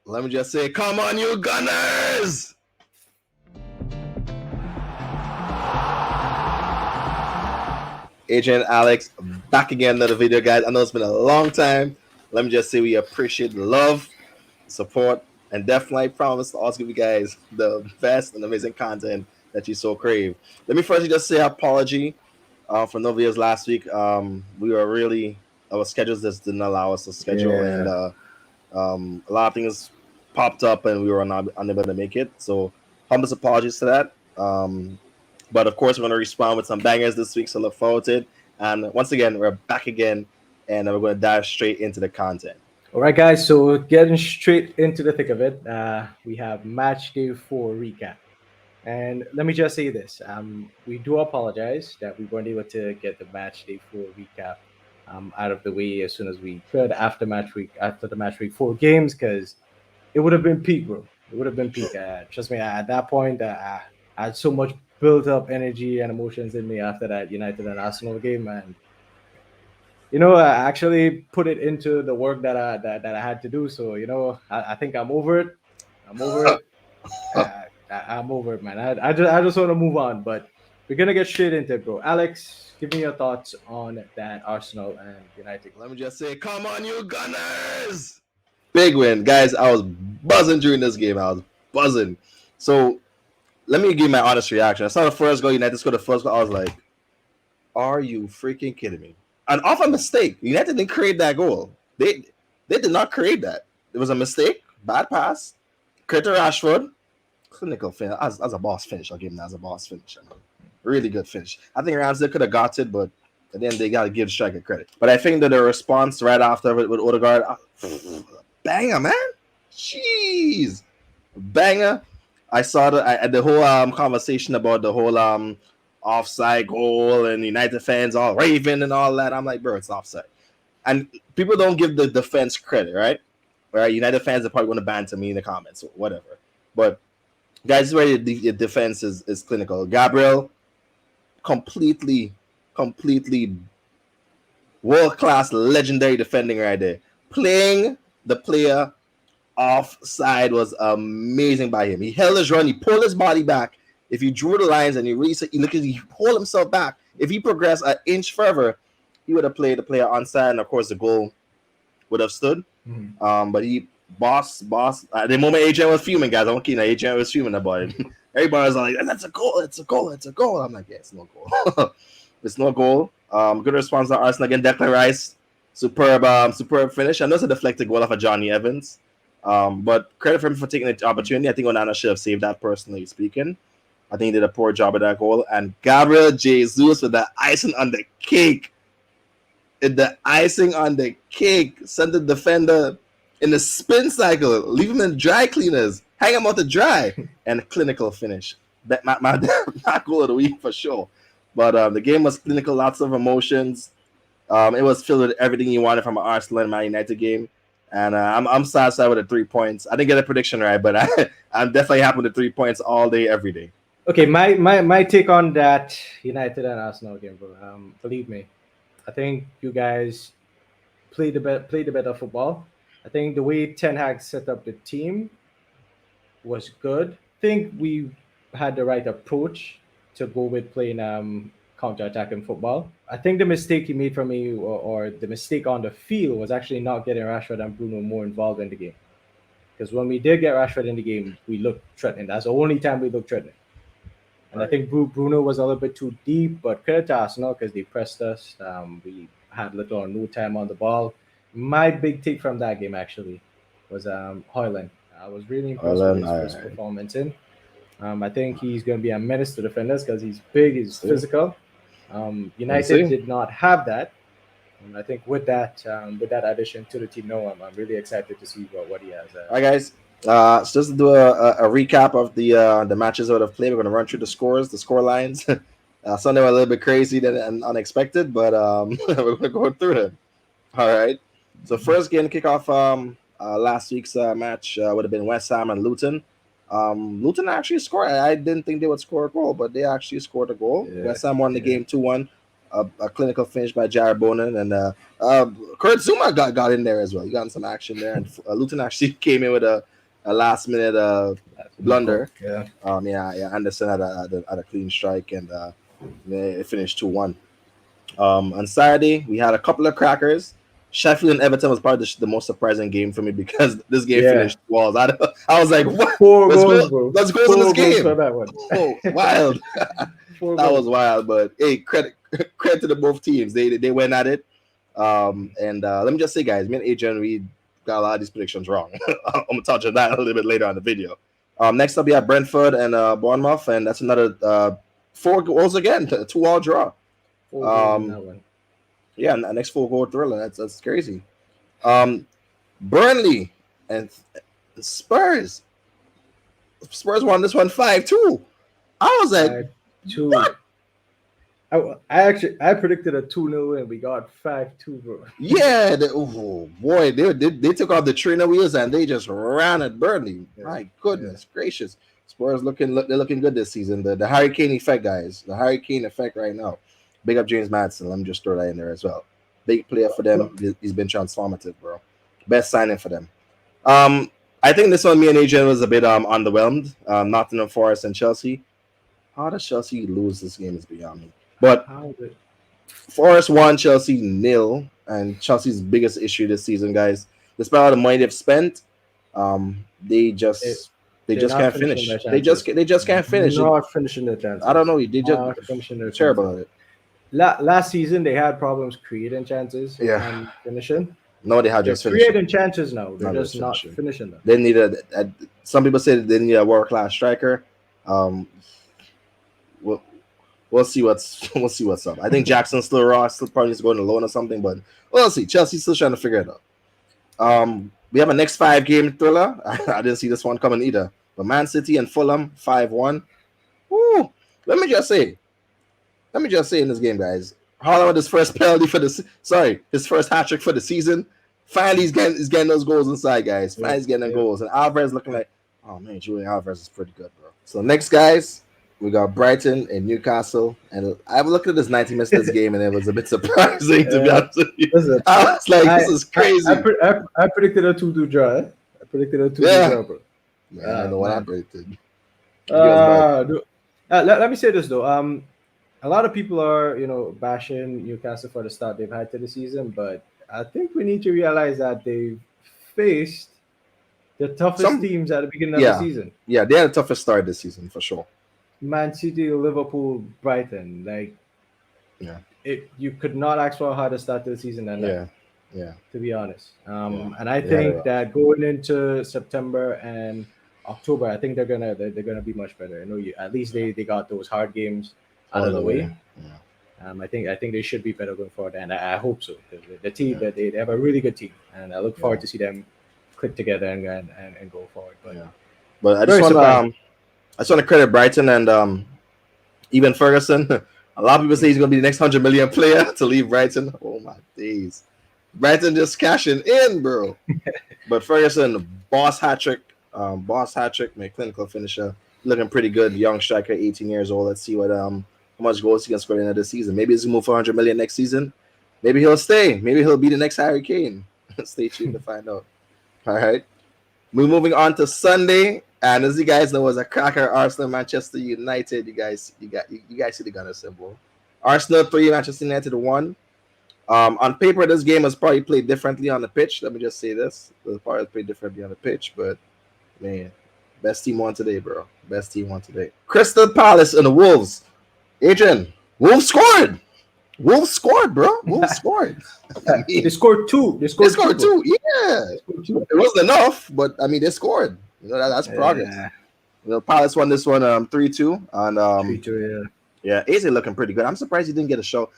Let me just say, come on, you Gunners! Adrian, Alex, back again another video, guys. I know it's been a long time. Let me just say we appreciate the love, support, and definitely promise to also give you guys the best and amazing content that you so crave. Let me first just say apology for no videos last week. We were really our schedules just didn't allow us to schedule, and a lot of things popped up, and we were unable to make it. So humble apologies to that. But of course, we're going to respond with some bangers this week, so look forward to it. And once again, we're back again, and we're going to dive straight into the content. All right, guys. So getting straight into the thick of it, we have match day 4 recap. And let me just say this: we do apologize that we weren't able to get the match day 4 recap out of the way as soon as we could after the match week 4 games, because it would have been peak, bro. It would have been peak. Trust me, at that point, I had so much built up energy and emotions in me after that United and Arsenal game, and I actually put it into the work that I had to do. So I think I'm over it. I'm over it. I'm over it, man. I just want to move on, but we're gonna get straight into it, bro. Alex, give me your thoughts on that Arsenal and United. Let me just say, come on, you Gunners! Big win, guys. I was buzzing during this game. I was buzzing. So let me give my honest reaction. I saw the first goal. United scored the first goal. I was like, "Are you freaking kidding me?" And off a mistake. United didn't create that goal. They did not create that. It was a mistake. Bad pass. Credit to Rashford. Clinical finish. As a boss finish, I'll give him that as a boss finish. Really good finish. I think Ramsey could have got it, but then they got to give striker credit. But I think that the response right after with Odegaard, banger, man. Jeez. Banger. I saw the whole conversation about the whole offside goal and United fans all raving and all that. I'm like, bro, it's offside. And people don't give the defense credit, right? Right? United fans are probably going to banter me in the comments or whatever. But guys, this is where the defense is clinical. Gabriel, completely world-class, legendary defending right there. Playing the player offside was amazing by him. He held his run. He pulled his body back. If you drew the lines and you really look at, he pulled himself back. If he progressed an inch further, he would have played the player onside, and of course the goal would have stood. Mm-hmm. But he boss. At the moment, Adrian was fuming, guys. I won't keep that. Adrian was fuming about it. Everybody was like, "That's a goal! It's a goal! It's a goal!" I'm like, "Yeah, it's no goal. It's no goal." Good response on Arsenal again. Declan Rice, superb finish. I know it's a deflected goal off of Johnny Evans. But credit for him for taking the opportunity. I think Onana should have saved that, personally speaking. I think he did a poor job of that goal. And Gabriel Jesus with the icing on the cake. The icing on the cake. Sent the defender in the spin cycle. Leave him in dry cleaners. Hang him out to dry. And clinical finish. My goal of the week for sure. But the game was clinical. Lots of emotions. It was filled with everything you wanted from an Arsenal and Man United game. And I'm satisfied with the 3 points. I didn't get a prediction right, but I'm definitely happy with the 3 points all day, every day. Okay, my take on that United and Arsenal game, bro. Believe me, I think you guys played the better football. I think the way Ten Hag set up the team was good. I think we had the right approach to go with playing counter-attacking football. I think the mistake he made for me, or the mistake on the field, was actually not getting Rashford and Bruno more involved in the game. Because when we did get Rashford in the game, we looked threatening. That's the only time we looked threatening. And right. I think Bruno was a little bit too deep, but credit to Arsenal because they pressed us. We had little or no time on the ball. My big take from that game actually was Højlund. I was really impressed with his first performance in. I think he's going to be a menace to defenders because he's big, he's physical. United did not have that. And I think with that addition to the team, I'm really excited to see what he has. All right, guys. So just to do a recap of the matches that have played, we're going to run through the scores, the score lines. Some of them were a little bit crazy and unexpected, but we're going to go through them. All right. So first game to kick off last week's match would have been Westham and Luton. Luton actually scored. I didn't think they would score a goal, but they actually scored a goal. Yeah, Westham won the game 2-1. A clinical finish by Jared Bonin, and Kurt Zuma got in there as well. He got in some action there, and Luton actually came in with a a last minute That's been cool. blunder. Yeah. Anderson had a clean strike, and it finished 2-1. On Saturday, we had a couple of crackers. Sheffield and Everton was probably the most surprising game for me because this game Yeah. finished walls. I was like, what? Four Let's go. goals, bro. Let's go in this 4 goals for game. that one. Oh, wild. Four That was goals. wild. But hey, credit to the both teams. They went at it. And let me just say, guys, me and Adrian, we got a lot of these predictions wrong. I'm gonna touch on that a little bit later on the video. Next up, we have Brentford and Bournemouth, and that's another 4 goals again, 2-2 draw. 4 goals in that one. Yeah, next 4-goal thriller. That's crazy. Burnley and Spurs. Spurs won this one 5-2. I was like, 5-2. what? I predicted a 2-0 win. We got 5-2, bro. Yeah, oh boy, they took off the trainer wheels and they just ran at Burnley. Yeah. My goodness gracious. Spurs they're looking good this season. The Harry Kane effect, guys. The Harry Kane effect right now. Big up James Madison. Let me just throw that in there as well. Big player for them. He's been transformative, bro. Best signing for them. I think this one, me and Adrian was a bit underwhelmed. Nottingham Forest and Chelsea. How does Chelsea lose this game is beyond me. But Forest 1, Chelsea 0, and Chelsea's biggest issue this season, guys. Despite all the money they've spent, they just can't finish. They just can't finish. Not finishing their chances. I don't know. They just terrible at it. Last season they had problems creating chances. Yeah. And finishing. No, they had They're just finishing. creating chances now. They're just not finishing them. They need some people say they need a world-class striker. We'll see what's up. I think Jackson's still raw. Still probably needs to go on a loan or something, but we'll see. Chelsea's still trying to figure it out. We have a next 5-game thriller. I didn't see this one coming either. But Man City and Fulham 5-1. Woo! Let me just say in this game, guys. Haaland with his first penalty his first hat trick for the season. Finally, he's getting those goals inside, guys. Finally, he's getting them goals. And Alvarez looking like, oh man, Julian Alvarez is pretty good, bro. So next, guys, we got Brighton and Newcastle. And I looked at this 90 minutes of this game, and it was a bit surprising, to be honest with you. I was like, this is crazy. I predicted a 2-2 draw. I predicted a 2-2 draw, bro. Yeah, I know what I predicted. Let me say this, though. A lot of people are, bashing Newcastle for the start they've had to the season, but I think we need to realize that they've faced the toughest teams at the beginning of the season. Yeah, they had the toughest start this season for sure. Man City, Liverpool, Brighton, you could not ask for a harder start to the season than that. Yeah. To be honest, and I think that going into September and October, I think they're gonna be much better. At least they got those hard games out of the way. Yeah. I think they should be better going forward, and I hope so. The team that they have a really good team, and I look forward to see them click together and go forward. But I just want to credit Brighton and even Ferguson. A lot of people say he's going to be the next 100 million player to leave Brighton. Oh my days, Brighton just cashing in, bro. But Ferguson, boss hat trick, my clinical finisher, looking pretty good. Young striker, 18 years old. Let's see what how much goals he can score in this season. Maybe he's gonna move for 100 million next season. Maybe he'll stay. Maybe he'll be the next Harry Kane. Stay tuned to find out. All right. We're moving on to Sunday, and as you guys know, was a cracker. Arsenal, Manchester United. You guys see the gunner symbol. Arsenal 3, Manchester United 1. On paper, this game was probably played differently on the pitch. Let me just say this: it was probably played differently on the pitch, but man, best team won today, bro. Best team won today. Crystal Palace and the Wolves. Adrian, Wolves scored. Wolves scored, bro. Wolves scored. They scored 2. They scored 2. Yeah. It wasn't enough, but I mean, they scored. That's progress. Palace won this one 3-2. And 3-2, yeah, Eze looking pretty good. I'm surprised he didn't get a show.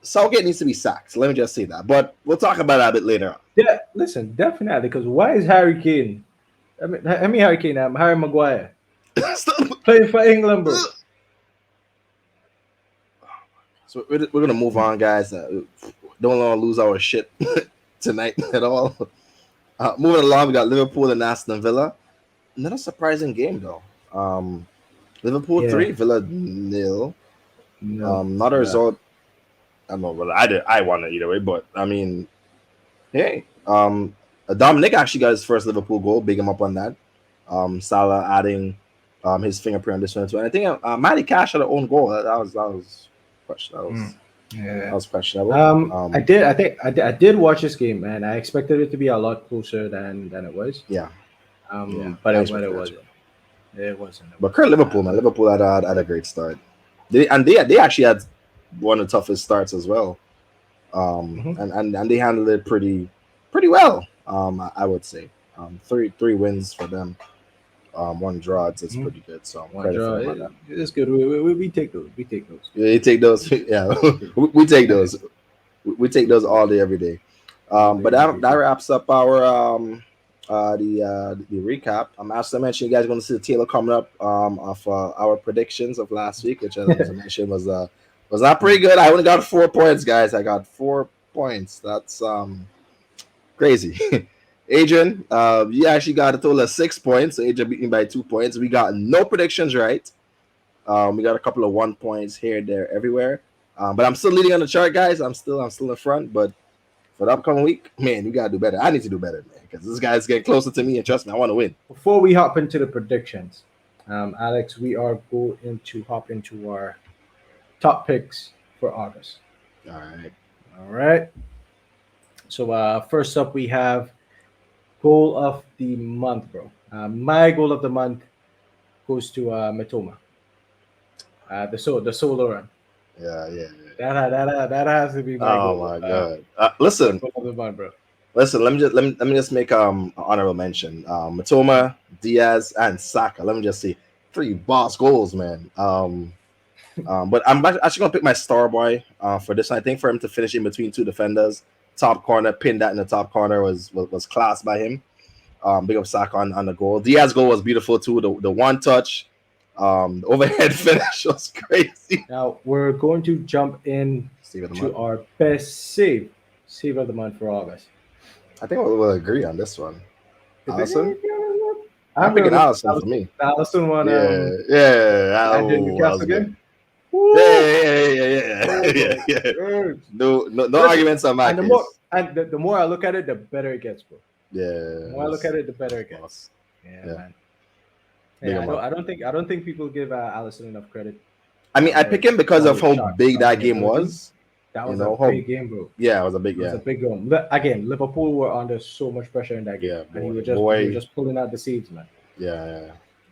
Southgate needs to be sacked. Let me just say that. But we'll talk about that a bit later on. Yeah, listen, definitely. Because why is Harry Kane? Harry Kane. Harry Maguire playing for England, bro. So we're gonna move on, guys. Don't want to lose our shit tonight at all. Moving along, we got Liverpool and Aston Villa. Not a surprising game though. Liverpool 3, Villa 0. Not a result. I don't know. Well, I won it either way, but I mean, Hey, Dominic actually got his first Liverpool goal. Big him up on that. Salah adding his fingerprint on this one too. And I think Matty Cash had an own goal. That was Mm. that Yeah. was questionable. I did. I think I did watch this game, and I expected it to be a lot closer than it was. Yeah, yeah. But I it expected that too. wasn't. It wasn't. It But wasn't. current Liverpool, man, Liverpool had a great start. They actually had one of the toughest starts as well. Mhm. And they handled it pretty well. I would say three wins for them. One draw. It's Mhm. pretty good. So One credit for draw. them on that. It's good. We take those. We take those. Yeah, you take those. Yeah, we take those. We take those all day, every day. All But day, every that day. wraps up our the recap. As I mentioned, you guys are going to see the Taylor coming up of our predictions of last week, which as I mentioned was not pretty good. I only got 4 points, guys. I got 4 points. That's crazy. Adrian, you actually got a total of 6 points. So Adrian beat me by 2 points. We got no predictions right. We got a couple of 1 points here, there, everywhere. But I'm still leading on the chart, guys. I'm still in front. But for the upcoming week, man, you gotta do better. I need to do better, man, because this guy's getting closer to me, and trust me, I want to win. Before we hop into the predictions, Alex, we are going to hop into our top picks for August. All right. All right. So first up, we have goal of the month, bro. My goal of the month goes to Matoma. The solo run. Yeah, yeah, yeah. That has to be my Oh goal. my god. My Listen, goal of the month, bro. listen. Let me just make an honorable mention. Matoma, Diaz, and Saka. Let me just see 3 boss goals, man. But I'm actually gonna pick my star boy for this one. I think for him to finish in between two defenders, top corner, pin that in the top corner was class by him. Big up Saka on the goal. Diaz goal was beautiful too. The one touch, the overhead finish was crazy. Now we're going to jump in Steve of the to month. our best save of the month for August. I think we'll agree on this one. You think Allison, I'm I'm gonna picking go with Allison for me. The Allison one. Yeah, yeah. And the Oh, that was Newcastle good. game. Yeah, Woo! yeah, Oh yeah, my yeah. god! No Listen, arguments on my and the more case. and the more I look at it, the better it gets, bro. The Yeah, more I look at it, the better it gets. boss. Yeah, Yeah, man. big Yeah, him up. I don't think people give Allison enough credit I mean, I pick him because for of his how big that shotting game ability. was. That You was a know how. big game, bro. Yeah, it was a big. It was Yeah, a big game. Again, Liverpool were under so much pressure in that game, yeah, and boy, he was boy. just pulling out the seeds, man. Yeah, yeah.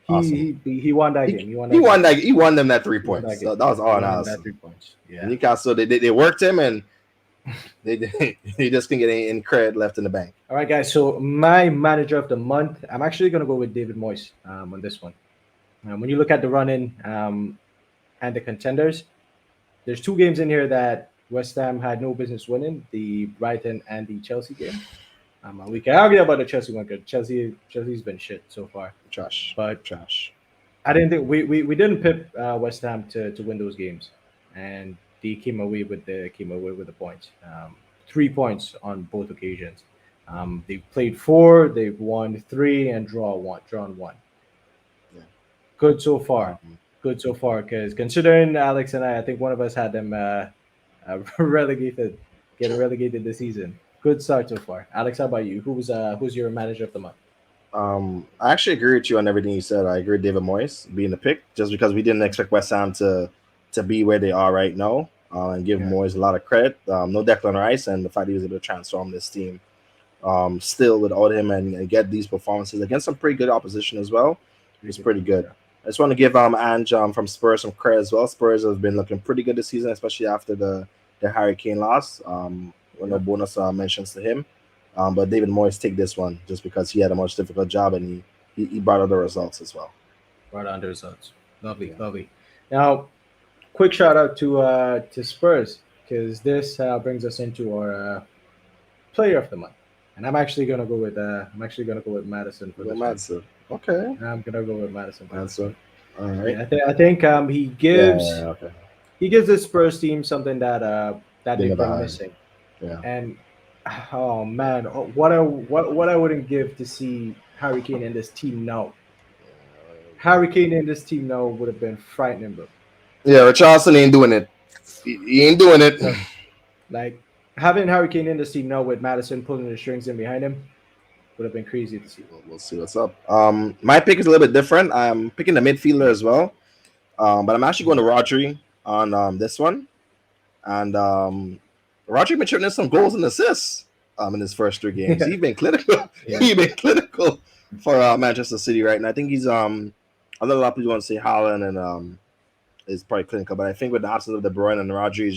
Awesome. He won that He, game. He won he that game. won that. He won them that three He won that points. game. That was He all on won them that Allison. 3 points. Yeah. Newcastle, they worked him, and they just couldn't get any credit left in the bank. All right, guys. So my manager of the month, I'm actually gonna go with David Moyes on this one. When you look at the run-in and the contenders, there's two games in here that West Ham had no business winning: the Brighton and the Chelsea game. We can argue about the Chelsea one because Chelsea's been shit so far. Trash, But trash. I didn't think we didn't pip West Ham to win those games, and they came away with the points. 3 points on both occasions. They've played four, they've won three, and drawn one. Yeah. Good so far. Mhm. Good so far. Because considering Alex and I think one of us had them relegated, getting relegated this season. Good start so far. Alex, how about you? Who's your manager of the month? I actually agree with you on everything you said. I agree with David Moyes being the pick, just because we didn't expect West Ham to be where they are right now, and give Yeah. Moyes a lot of credit. No Declan Rice, and the fact he was able to transform this team, still without him, and get these performances against some pretty good opposition as well. It's pretty good. I just want to give Ange from Spurs some credit as well. Spurs have been looking pretty good this season, especially after the Harry Kane loss. No Yeah. bonus mentions to him. But David Moyes take this one just because he had a much difficult job, and he brought other results as well. Right on the results. Lovely, Yeah. lovely. Now, quick shout out to Spurs because this brings us into our player of the month, and I'm actually gonna go with Madison for Go this one. Madsen. Okay. I'm gonna go with Madison for this one. Madsen. All right. Yeah, I think Yeah. Okay. he gives the Spurs team something that They they've never been had. missing, Yeah. and oh man, what I wouldn't give to see Harry Kane in this team now. Harry Kane in this team now would have been frightening, bro. Yeah. Richarlison ain't doing it. He ain't doing it. No, like. Having Harry Kane in this team now with Madison pulling the strings in behind him would have been crazy to see. We'll see what's up. My pick is a little bit different. I'm picking the midfielder as well. But I'm actually going to Rodri on this one. And Rodri been chipping in some goals and assists in his first 3 games. He's been clinical. Yeah. He's been clinical for Manchester City right now. I think he's a lot of people want to say Haaland and is probably clinical, but I think with the absence of De Bruyne and Rodri,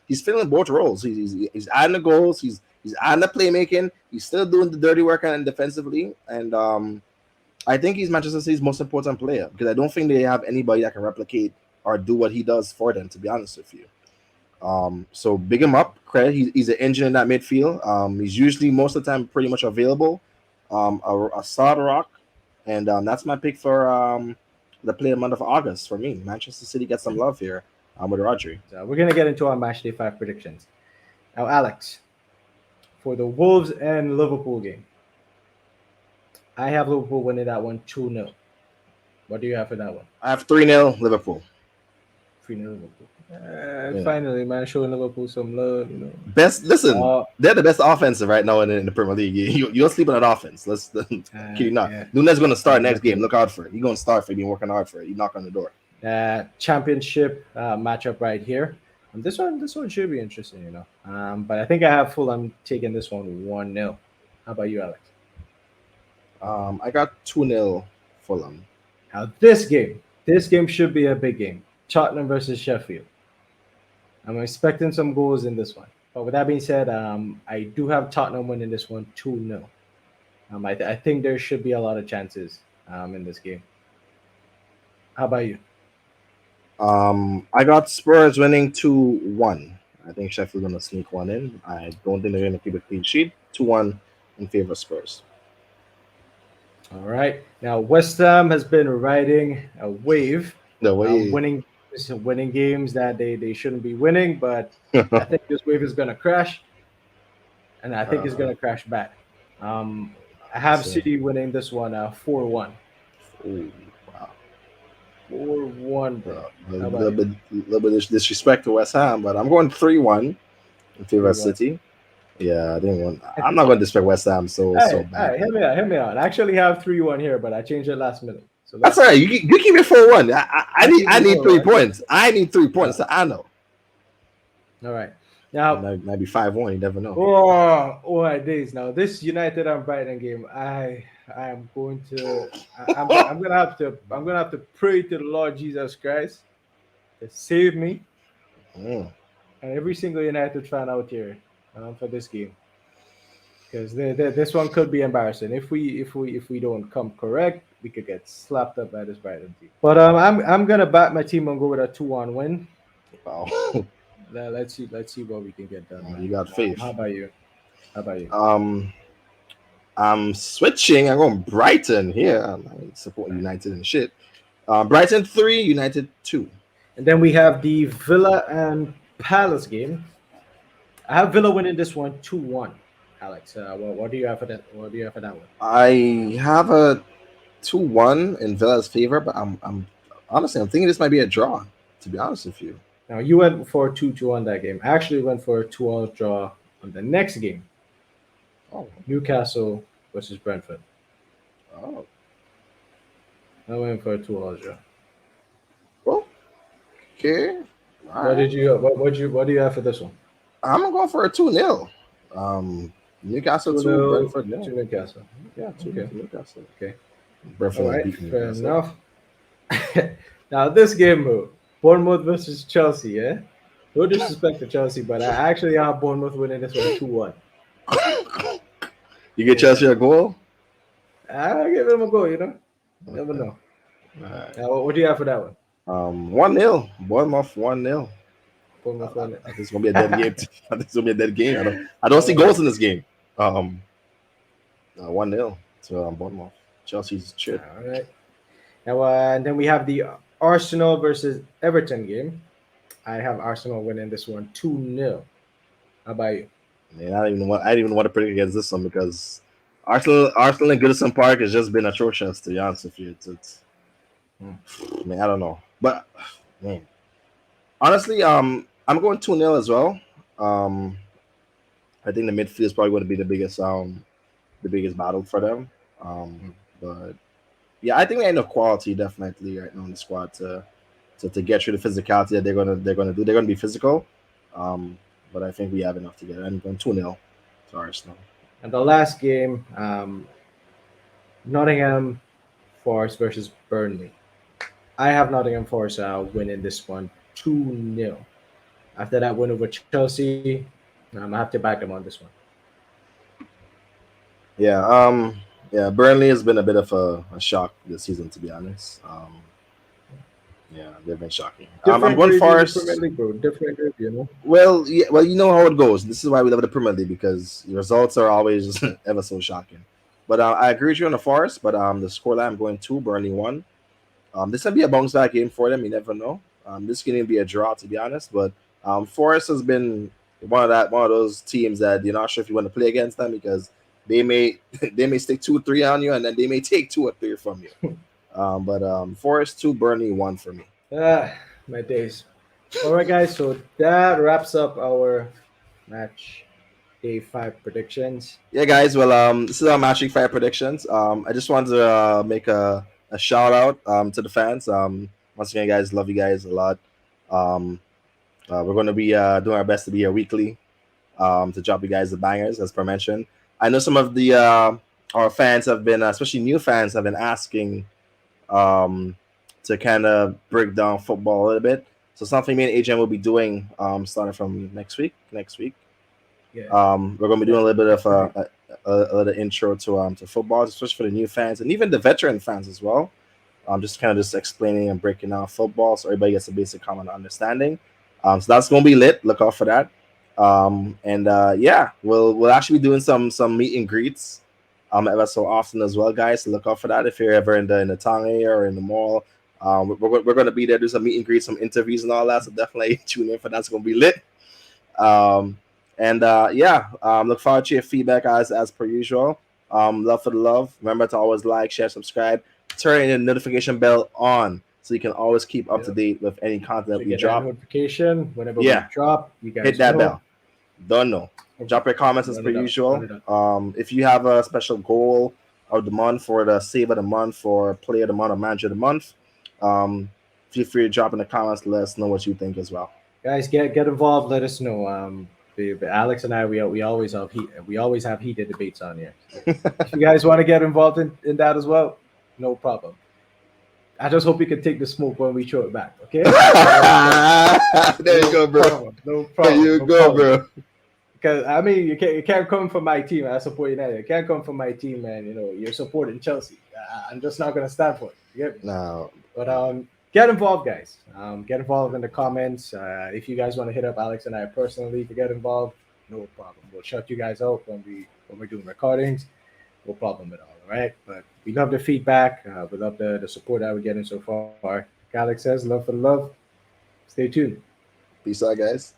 he's filling both roles. He's adding the goals. He's adding the playmaking. He's still doing the dirty work and defensively. And I think he's Manchester City's most important player because I don't think they have anybody that can replicate or do what he does for them. To be honest with you. So big him up, credit. He's an engine in that midfield. He's usually most of the time pretty much available. A solid rock, and that's my pick for the play of the month of August for me. Manchester City gets some love here with Rodri. So we're gonna get into our match day 5 predictions. Now, Alex, for the Wolves and Liverpool game, I have Liverpool winning that one 2-0. What do you have for that one? I have 3-0 Liverpool. 3-0 Liverpool. Finally, man, showing Liverpool some love, you know. They're the best offensive right now in the Premier League. You don't sleep on that offense. Let's keep not. Yeah. Nunes going to start next game. Look out for it. He's going to start for it. He's been working hard for it. You knock on the door. Championship matchup right here. And this one should be interesting, you know. But I think I have Fulham taking this one 1-0. How about you, Alex? I got 2-0 Fulham. Now this game should be a big game. Tottenham versus Sheffield. I'm expecting some goals in this one. But with that being said, I do have Tottenham winning this one 2-0. I think there should be a lot of chances in this game. How about you? I got Spurs winning 2-1. I think Sheffield going to sneak one in. I don't think they're going to keep a clean sheet. 2-1 in favor of Spurs. All right. Now, West Ham has been riding a wave. Winning games that they shouldn't be winning, but I think this wave is going to crash, and I think it's going to crash back. I have City winning this one 4-1. Ooh, wow. 4-1, bro. A little bit of disrespect to West Ham, but I'm going 3-1 in favor of City. Yeah, I'm not going to disrespect West Ham so bad. Hey, hear me out. I actually have 3-1 here, but I changed it last minute. So that's all right. You keep it 4-1. I need 3 points. I need 3 points. So I know. All right. Now might be 5-1. You never know. Oh my days! Now this United and Brighton game, I'm gonna have to pray to the Lord Jesus Christ to save me and every single United fan out here for this game, because this one could be embarrassing. If we don't come correct, we could get slapped up by this Brighton team. But I'm gonna back my team and go with a 2-1 win. Wow. Let's see what we can get done. You got faith. How about you? I'm switching. I'm going Brighton here. I'm supporting United and shit. Brighton 3, United 2. And then we have the Villa and Palace game. I have Villa winning this one 2-1. Alex, what do you have for that? What do you have for that one? I have a 2-1 in Villa's favor, but I'm honestly thinking this might be a draw. To be honest with you. Now you went for a 2-2 on that game. I actually went for a 2-2 draw on the next game. Oh, Newcastle versus Brentford. Oh, I went for a 2-2 draw. Well, okay. What do you have for this one? I'm gonna go for a 2-0. Newcastle 2, Brentford 2 Newcastle. Yeah, 2 Newcastle. Okay. Brentford. All right, fair enough. Now this game, Bournemouth versus Chelsea, yeah? No disrespect to Chelsea, but I actually have Bournemouth winning this one 2-1. You get Chelsea a goal? I'll give them a goal, you know? Never know. Right. Now, what do you have for that one? 1-0. Bournemouth 1-0. Bournemouth 1-0. I think it's gonna be a dead game. I think it's gonna be a dead game. I don't see goals in this game. 1-0 to Bournemouth. Chelsea's shit. All right. Now, and then we have the Arsenal versus Everton game. I have Arsenal winning this one 2-0. How about you? Man, I didn't even want to predict against this one because Arsenal in Goodison Park has just been atrocious, to be honest with you. Man, I don't know. But man. Honestly, I'm going 2-0 as well. I think the midfield is probably going to be the biggest battle for them. But yeah, I think they have enough quality definitely right now in the squad to get through the physicality that they're gonna do. They're gonna be physical, um, but I think we have enough to get it. I'm going 2-0 to Arsenal. And the last game, Nottingham Forest versus Burnley. I have Nottingham Forest winning this one 2-0. After that win over Chelsea, I have to back them on this one. Yeah, yeah. Burnley has been a bit of a shock this season, to be honest. Yeah, they've been shocking. I'm Different going gravy in the Premier Forest. League, bro. Different gravy. Well, yeah, well, you know how it goes. This is why we love the Premier League because the results are always ever so shocking. But I agree with you on the Forest. But the scoreline I'm going to Burnley 1. This can be a bounce back game for them. You never know. This can even be a draw, to be honest. But Forest has been one of those teams that you're not sure if you want to play against them because they may they may stick 2 or 3 on you, and then they may take 2 or 3 from you. But Forest 2, Burnley 1 for me. My days. All right, guys. So that wraps up our match day 5 predictions. Yeah, guys. Well, this is our match week 5 predictions. I just wanted to make a shout out to the fans. Once again, guys, love you guys a lot. Um, we're going to be doing our best to be here weekly to drop you guys the bangers, as per mentioned. I know some of the our fans have been, especially new fans, have been asking um, to kind of break down football a little bit. So something me and Adrian will be doing starting from next week. Yeah. We're going to be doing a little bit of Next week. a little intro to football, especially for the new fans and even the veteran fans as well. Just kind of just explaining and breaking down football so everybody gets a basic common understanding. So that's going to be lit. Look out for that. And yeah, we'll actually be doing some meet and greets ever so often as well, guys. So look out for that if you're ever in the town area or in the mall. We're going to be there, do some meet and greets, some interviews and all that. So definitely tune in for that. It's going to be lit. Um, and yeah, look forward to your feedback as per usual. Love for the love. Remember to always like, share, subscribe, turn the notification bell on so you can always keep up to Yep. date with any So content you we get that drop. notification whenever we Yeah, drop. You hit guys that know. bell. Don't know. Drop your comments as Run per it up. Run usual. it up. If you have a special goal of the month for the save of the month, for player of the month or manager of the month, um, feel free to drop in the comments. Let us know what you think as well. Guys, get involved. Let us know. Alex and I, we always have heated debates on here. So if you guys want to get involved in that as well, no problem. I just hope you can take the smoke when we throw it back. Okay? There you No go, bro. problem. No There problem. you No go, problem. bro. Because I mean, you can't come from my team. I support United. You can't come from my team, and you're supporting Chelsea. I'm just not gonna stand for it. You get me? Now, But get involved, guys. Get involved in the comments. If you guys want to hit up Alex and I personally to get involved, no problem. We'll shut you guys out when we're doing recordings. No problem at all. All right. But we love the feedback. We love the support that we're getting so far. Alex says, love for the love. Stay tuned. peace out, guys.